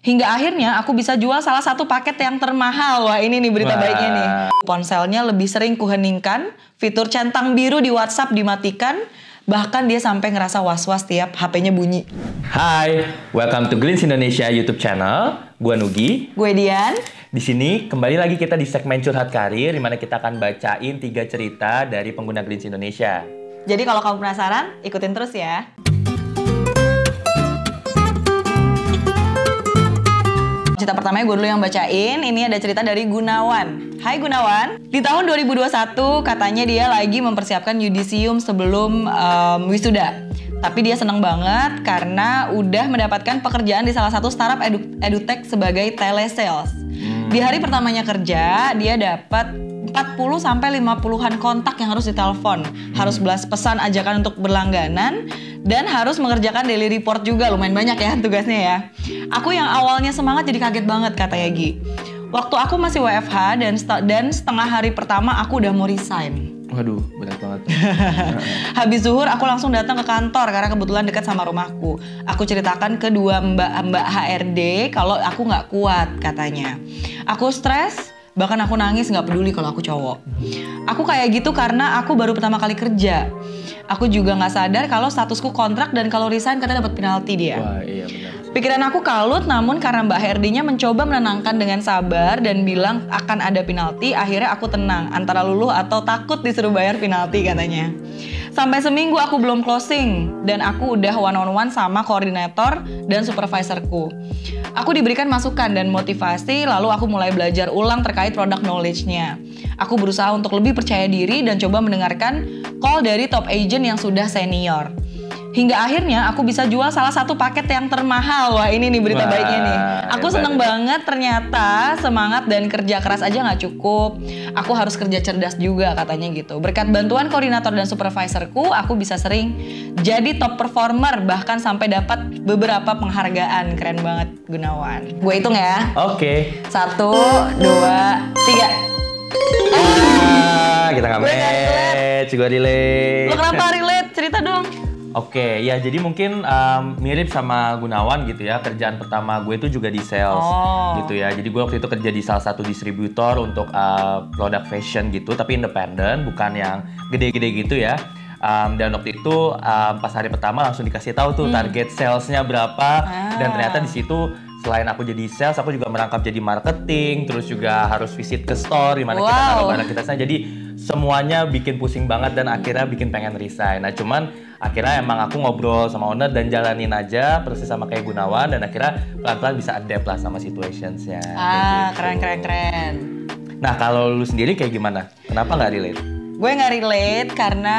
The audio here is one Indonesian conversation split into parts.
Hingga akhirnya aku bisa jual salah satu paket yang termahal. Wah, ini nih berita baiknya nih. Ponselnya lebih sering kuheningkan, fitur centang biru di WhatsApp dimatikan, bahkan dia sampai ngerasa was-was tiap HP-nya bunyi. Hai, welcome to Glints Indonesia YouTube channel. Gua Nugi. Gue Dian. Di sini kembali lagi kita di segmen Curhat Karir, di mana kita akan bacain 3 cerita dari pengguna Glints Indonesia. Jadi kalau kamu penasaran, ikutin terus ya. Cerita pertamanya gue dulu yang bacain. Ini ada cerita dari Gunawan. Hai Gunawan. Di tahun 2021 katanya dia lagi mempersiapkan yudisium sebelum wisuda. Tapi dia seneng banget karena udah mendapatkan pekerjaan di salah satu startup edutech sebagai telesales. Di hari pertamanya kerja, dia dapat 40-50-an kontak yang harus ditelepon. Harus belas pesan ajakan untuk berlangganan. Dan harus mengerjakan daily report juga, lumayan banyak ya tugasnya ya. Aku yang awalnya semangat jadi kaget banget, kata Yagi. Waktu aku masih WFH dan setengah hari pertama aku udah mau resign. Waduh, berat banget. Habis zuhur aku langsung datang ke kantor karena kebetulan dekat sama rumahku. Aku ceritakan ke dua mbak HRD kalau aku nggak kuat katanya. Aku stres, bahkan aku nangis nggak peduli kalau aku cowok. Aku kayak gitu karena aku baru pertama kali kerja. Aku juga nggak sadar kalau statusku kontrak dan kalau resign katanya dapat penalti dia. Wah, iya benar. Pikiran aku kalut, namun karena Mbak HRD-nya mencoba menenangkan dengan sabar dan bilang akan ada penalti, akhirnya aku tenang antara luluh atau takut disuruh bayar penalti katanya. Sampai seminggu aku belum closing dan aku udah one-on-one sama koordinator dan supervisorku. Aku diberikan masukan dan motivasi, lalu aku mulai belajar ulang terkait product knowledge-nya. Aku berusaha untuk lebih percaya diri dan coba mendengarkan call dari top agent yang sudah senior. Hingga akhirnya aku bisa jual salah satu paket yang termahal. Wah, ini nih berita baiknya nih. Aku seneng banget, ternyata semangat dan kerja keras aja gak cukup. Aku harus kerja cerdas juga katanya gitu. Berkat bantuan koordinator dan supervisorku, aku bisa sering jadi top performer. Bahkan sampai dapat beberapa penghargaan. Keren banget Gunawan. Gue hitung ya. Oke. 1, 2, 3. Kita nggak match, gue relate. Lo kenapa relate? Cerita dong. Oke, ya jadi mungkin mirip sama Gunawan gitu ya. Kerjaan pertama gue itu juga di sales gitu ya. Jadi gue waktu itu kerja di salah satu distributor untuk produk fashion gitu, tapi independen, bukan yang gede-gede gitu ya. Dan waktu itu pas hari pertama langsung dikasih tahu tuh target salesnya berapa. Dan ternyata di situ selain aku jadi sales, aku juga merangkap jadi marketing, terus juga harus visit ke store di mana kita naruh barang kita sana. Jadi semuanya bikin pusing banget dan akhirnya bikin pengen resign. Nah cuman akhirnya emang aku ngobrol sama owner dan jalanin aja persis sama kayak Gunawan, dan akhirnya pelan-pelan bisa adapt lah sama situationsnya. Gitu. Keren. Nah kalau lu sendiri kayak gimana? Kenapa nggak relate? Gue nggak relate karena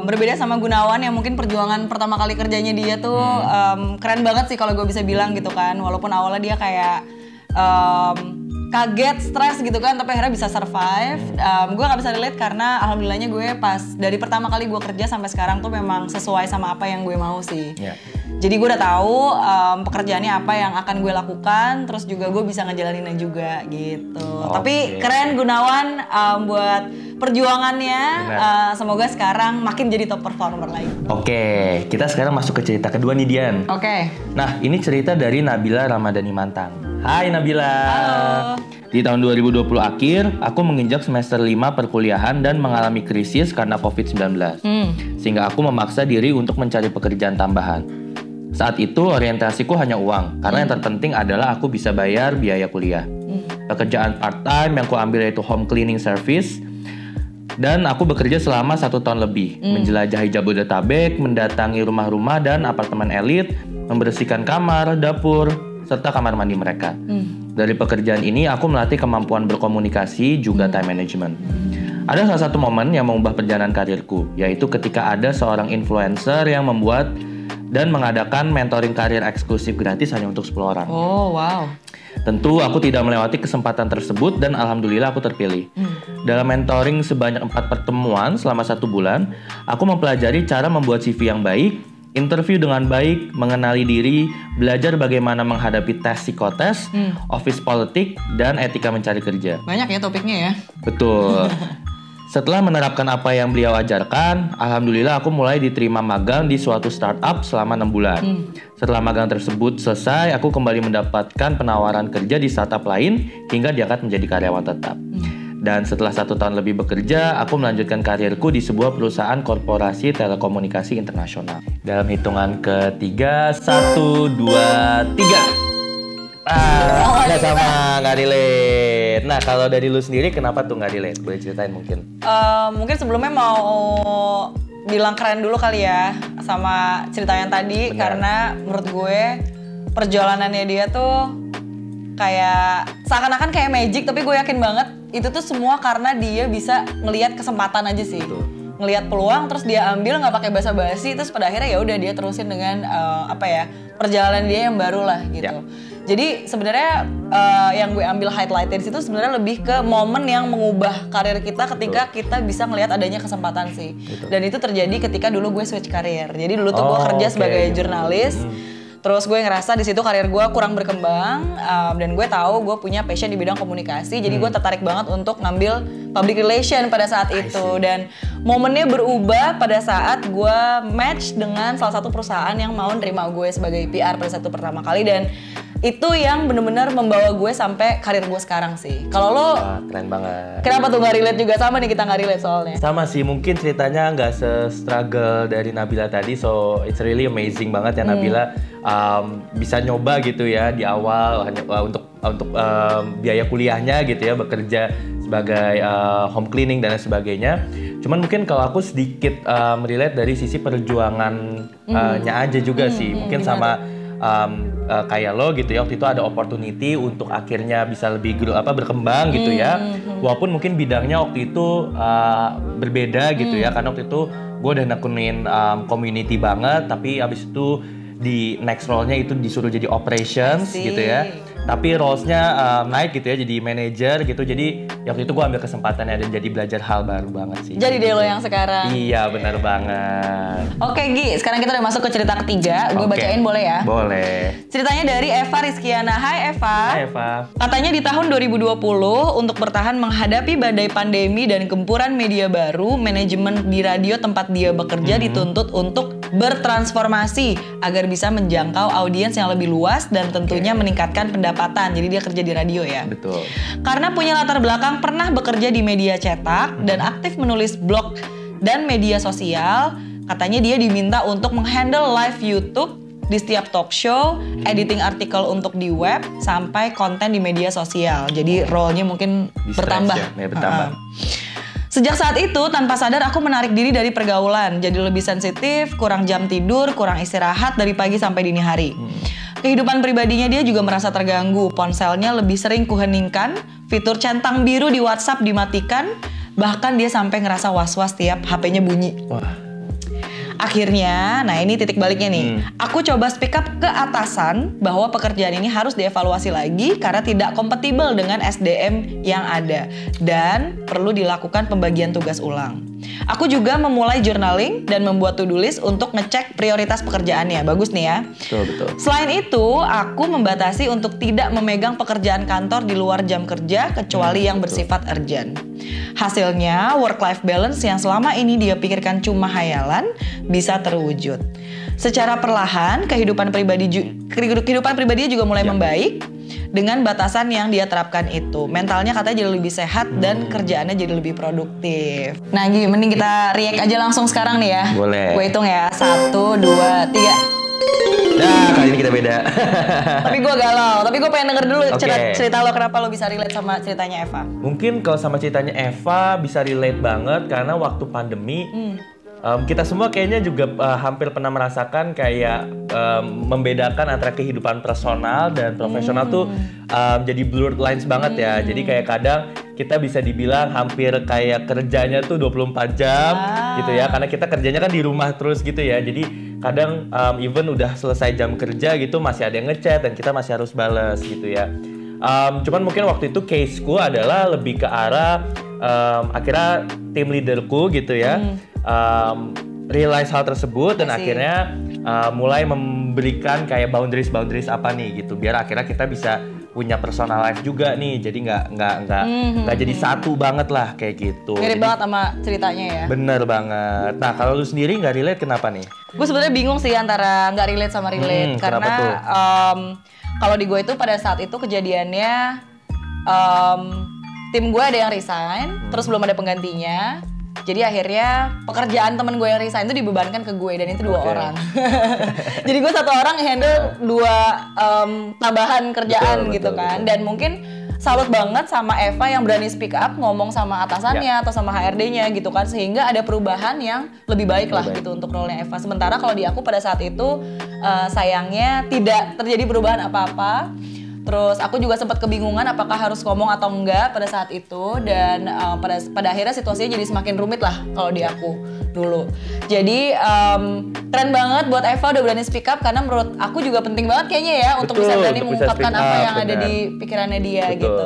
berbeda sama Gunawan yang mungkin perjuangan pertama kali kerjanya dia tuh keren banget sih kalau gue bisa bilang gitu kan. Walaupun awalnya dia kayak kaget, stres gitu kan, tapi akhirnya bisa survive. Gue gak bisa relate karena alhamdulillahnya gue pas dari pertama kali gue kerja sampai sekarang tuh memang sesuai sama apa yang gue mau sih. Jadi gue udah tahu pekerjaannya apa yang akan gue lakukan, terus juga gue bisa ngejalaninnya juga gitu. Tapi keren Gunawan buat perjuangannya. Semoga sekarang makin jadi top performer lagi. Oke, kita sekarang masuk ke cerita kedua nih Dian. Nah ini cerita dari Nabila Ramadhani Mantang. Hai Nabila. Halo. Di tahun 2020 akhir, aku menginjak semester 5 perkuliahan dan mengalami krisis karena COVID-19. Sehingga aku memaksa diri untuk mencari pekerjaan tambahan. Saat itu orientasiku hanya uang, karena yang terpenting adalah aku bisa bayar biaya kuliah. Pekerjaan part-time yang aku ambil yaitu home cleaning service. Dan aku bekerja selama 1 tahun lebih, menjelajahi Jabodetabek, mendatangi rumah-rumah dan apartemen elit, membersihkan kamar, dapur, serta kamar mandi mereka. Dari pekerjaan ini aku melatih kemampuan berkomunikasi juga time management. Ada salah satu momen yang mengubah perjalanan karirku, yaitu ketika ada seorang influencer yang membuat dan mengadakan mentoring karir eksklusif gratis hanya untuk 10 orang. Oh wow. Tentu aku tidak melewati kesempatan tersebut dan alhamdulillah aku terpilih. Dalam mentoring sebanyak 4 pertemuan selama 1 bulan, aku mempelajari cara membuat CV yang baik, interview dengan baik, mengenali diri, belajar bagaimana menghadapi tes psikotes, office politik, dan etika mencari kerja. Banyak ya topiknya ya? Betul. Setelah menerapkan apa yang beliau ajarkan, alhamdulillah aku mulai diterima magang di suatu startup selama 6 bulan. Setelah magang tersebut selesai, aku kembali mendapatkan penawaran kerja di startup lain hingga diangkat menjadi karyawan tetap. Dan setelah 1 tahun lebih bekerja, aku melanjutkan karirku di sebuah perusahaan korporasi telekomunikasi internasional. Dalam hitungan ketiga, 1, 2, 3. Nggak sama, nggak relate. Nah, kalau dari lu sendiri kenapa tuh nggak relate? Boleh ceritain mungkin? Mungkin sebelumnya mau bilang keren dulu kali ya sama cerita yang tadi. Benar. Karena menurut gue perjalanannya dia tuh kayak seakan-akan kayak magic, tapi gue yakin banget itu tuh semua karena dia bisa ngelihat kesempatan aja sih. Betul. Ngelihat peluang terus dia ambil, nggak pakai basa-basi, terus pada akhirnya ya udah dia terusin dengan perjalanan dia yang baru lah gitu. Ya. Jadi sebenarnya yang gue ambil highlight dari situ sebenarnya lebih ke momen yang mengubah karir kita ketika kita bisa ngelihat adanya kesempatan sih. Betul. Dan itu terjadi ketika dulu gue switch karir. Jadi dulu tuh gue kerja sebagai jurnalis. Terus gue ngerasa di situ karir gue kurang berkembang dan gue tahu gue punya passion di bidang komunikasi. Jadi gue tertarik banget untuk ngambil public relation pada saat itu. Dan momennya berubah pada saat gue match dengan salah satu perusahaan yang mau nerima gue sebagai PR pada saat itu pertama kali. Dan itu yang bener-bener membawa gue sampai karir gue sekarang sih. Kalau lo, Keren banget. kenapa tuh nggak relate juga? Sama nih, kita nggak relate soalnya. Sama sih, mungkin ceritanya nggak se-struggle dari Nabila tadi, so it's really amazing banget ya Nabila bisa nyoba gitu ya di awal hanya untuk biaya kuliahnya gitu ya, bekerja sebagai home cleaning dan lain sebagainya. Cuman mungkin kalau aku sedikit relate dari sisi perjuangannya aja juga sih, mungkin sama kayak lo gitu ya, waktu itu ada opportunity untuk akhirnya bisa lebih berkembang gitu ya, walaupun mungkin bidangnya waktu itu berbeda gitu ya, karena waktu itu gue udah nekunin community banget, tapi abis itu di next role-nya itu disuruh jadi operations gitu ya, tapi roles-nya naik gitu ya, jadi manager gitu. Jadi waktu itu gue ambil kesempatannya dan jadi belajar hal baru banget sih. Jadi deh lo yang sekarang. Iya, benar banget. Oke Gi, sekarang kita udah masuk ke cerita ketiga. Gue bacain boleh ya? Boleh. Ceritanya dari Eva Rizkiana. Hai Eva. Hai Eva. Katanya di tahun 2020 untuk bertahan menghadapi badai pandemi dan gempuran media baru, manajemen di radio tempat dia bekerja dituntut untuk bertransformasi agar bisa menjangkau audiens yang lebih luas dan tentunya meningkatkan pendapatan. Jadi dia kerja di radio ya. Betul. Karena punya latar belakang pernah bekerja di media cetak dan aktif menulis blog dan media sosial, katanya dia diminta untuk menghandle live YouTube di setiap talk show, editing artikel untuk di web, sampai konten di media sosial. Jadi role-nya mungkin bertambah. Ya, bertambah. Sejak saat itu, tanpa sadar aku menarik diri dari pergaulan. Jadi lebih sensitif, kurang jam tidur, kurang istirahat dari pagi sampai dini hari. Kehidupan pribadinya dia juga merasa terganggu. Ponselnya lebih sering kuheningkan, fitur centang biru di WhatsApp dimatikan, bahkan dia sampai ngerasa was-was tiap HP-nya bunyi. Wah. Akhirnya, nah ini titik baliknya nih. Aku coba speak up ke atasan bahwa pekerjaan ini harus dievaluasi lagi karena tidak kompatibel dengan SDM yang ada dan perlu dilakukan pembagian tugas ulang. Aku juga memulai journaling dan membuat to-do list untuk ngecek prioritas pekerjaannya. Bagus nih ya. Betul. Selain itu, aku membatasi untuk tidak memegang pekerjaan kantor di luar jam kerja kecuali yang bersifat urgent. Hasilnya, work-life balance yang selama ini dia pikirkan cuma hayalan bisa terwujud. Secara perlahan, kehidupan pribadinya juga mulai membaik dengan batasan yang dia terapkan itu. Mentalnya katanya jadi lebih sehat dan kerjaannya jadi lebih produktif. Nah, Gi, mending kita react aja langsung sekarang nih ya. Boleh. Gue hitung ya. 1, 2, 3. Nah, kali ini kita beda. Tapi gue galau. Tapi gue pengen denger dulu Oke. cerita lo kenapa lo bisa relate sama ceritanya Eva. Mungkin kalau sama ceritanya Eva bisa relate banget karena waktu pandemi kita semua kayaknya juga hampir pernah merasakan kayak membedakan antara kehidupan personal dan profesional tuh jadi blurred lines banget ya. Jadi kayak kadang kita bisa dibilang hampir kayak kerjanya tuh 24 jam gitu ya. Karena kita kerjanya kan di rumah terus gitu ya. Jadi kadang even udah selesai jam kerja gitu masih ada yang ngechat dan kita masih harus bales gitu ya. Cuman mungkin waktu itu caseku adalah lebih ke arah akhirnya tim leaderku gitu ya realize hal tersebut dan akhirnya mulai memberikan kayak boundaries apa nih gitu biar akhirnya kita bisa punya personal life juga nih, jadi nggak jadi satu banget lah kayak gitu. Mirip banget sama ceritanya ya. Bener banget. Nah kalau lu sendiri nggak relate kenapa nih? Gue sebenarnya bingung sih antara nggak relate sama relate karena kalau di gue itu pada saat itu kejadiannya tim gue ada yang resign, terus belum ada penggantinya. Jadi akhirnya pekerjaan temen gue yang resign itu dibebankan ke gue dan itu 2 orang. Jadi gue 1 orang handle 2 tambahan kerjaan gitu kan. Dan mungkin salut banget sama Eva yang berani speak up ngomong sama atasannya atau sama HRD-nya gitu kan, sehingga ada perubahan yang lebih baik lah gitu untuk role-nya Eva. Sementara kalau di aku pada saat itu sayangnya tidak terjadi perubahan apa-apa. Terus aku juga sempat kebingungan apakah harus ngomong atau enggak pada saat itu, dan pada akhirnya situasinya jadi semakin rumit lah kalau di aku dulu. Jadi keren banget buat Eva udah berani speak up, karena menurut aku juga penting banget kayaknya ya untuk bisa berani mengungkapkan apa yang ada di pikirannya dia gitu.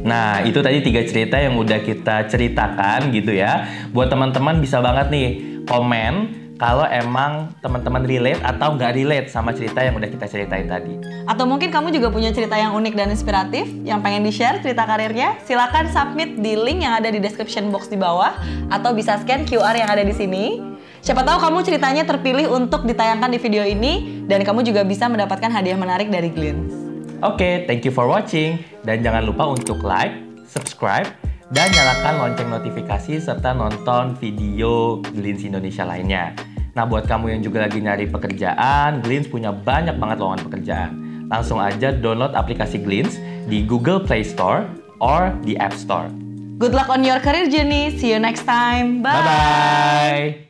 Nah itu tadi 3 cerita yang udah kita ceritakan gitu ya. Buat teman-teman bisa banget nih komen kalau emang teman-teman relate atau nggak relate sama cerita yang udah kita ceritain tadi. Atau mungkin kamu juga punya cerita yang unik dan inspiratif yang pengen di-share cerita karirnya, silakan submit di link yang ada di description box di bawah atau bisa scan QR yang ada di sini. Siapa tahu kamu ceritanya terpilih untuk ditayangkan di video ini dan kamu juga bisa mendapatkan hadiah menarik dari Glints. Oke, thank you for watching dan jangan lupa untuk like, subscribe, dan nyalakan lonceng notifikasi serta nonton video Glints Indonesia lainnya. Nah, buat kamu yang juga lagi nyari pekerjaan, Glints punya banyak banget lowongan pekerjaan. Langsung aja download aplikasi Glints di Google Play Store or di App Store. Good luck on your career journey. See you next time. Bye. Bye-bye.